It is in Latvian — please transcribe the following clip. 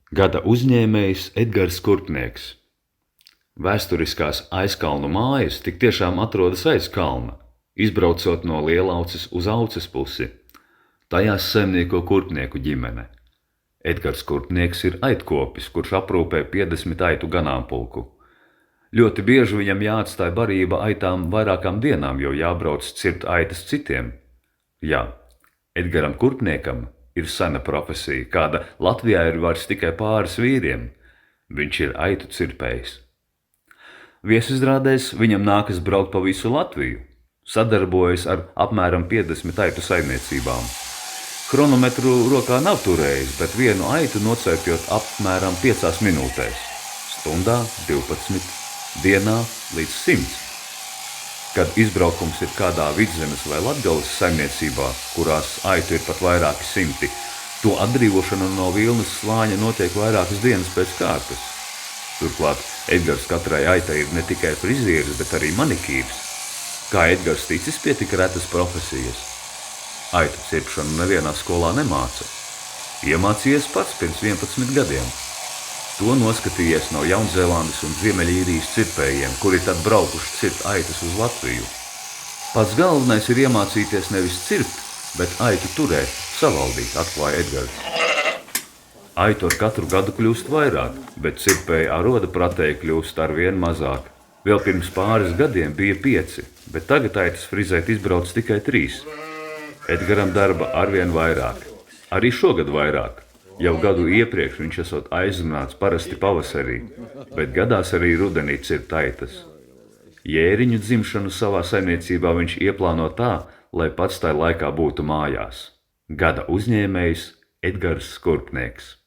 Gada uzņēmējs Edgars Kurpnieks. Vēsturiskās Aizkalnu mājas tik tiešām atrodas aiz kalna, izbraucot no Lielauces uz Auces pusi. Tajās saimnieko Kurpnieku ģimene. Edgars Kurpnieks ir aitkopis, kurš aprūpē 50 aitu ganāmpulku. Ļoti bieži viņam jāatstāj barība aitām vairākām dienām, jo jābrauc cirpt aitas citiem. Jā, Edgaram Kurpniekam ir sena profesija, kāda Latvijā ir vairs tikai pāris vīriem. Viņš ir aitu cirpējs. Viesizrādēs viņam nākas braukt pa visu Latviju, sadarbojas ar apmēram 50 aitu saimniecībām. Chronometru rokā nav turējis, bet vienu aitu nocērpjot apmēram 5 minūtēs, stundā 12, dienā līdz 100. Kad izbraukums ir kādā Vidzemes vai Latgales saimniecībā, kurās aitu ir pat vairāki simti, to atbrīvošana no vilnas slāņa notiek vairākas dienas pēc kārtas. Turklāt Edgars katrai aitai ir ne tikai frizieris, bet arī manikīrs. Kā Edgars ticis pie tik retas profesijas? Aitu cirpšanu nevienā skolā nemāca. Iemācījies pats pirms 11 gadiem. To noskatījies no Jaunzēlandes un Ziemeļīrijas cirpējiem, kuri tad braukuši cirpt aitas uz Latviju. Pats galvenais ir iemācīties nevis cirpt, bet aitu turēt, savaldīt, atklāja Edgars. Aitu ar katru gadu kļūst vairāk, bet cirpēja aroda pratēji kļūst arvien mazāk. Vēl pirms pāris gadiem bija 5, bet tagad aitas frizēt izbrauc tikai 3. Edgaram darba arvien vairāk. Arī šogad vairāk. Jau gadu iepriekš viņš esot aizrunāts parasti pavasarī, bet gadās arī rudenī cirpt aitas. Jēriņu dzimšanu savā saimniecībā viņš ieplāno tā, lai pats tai laikā būtu mājās. Gada uzņēmējs Edgars Kurpnieks.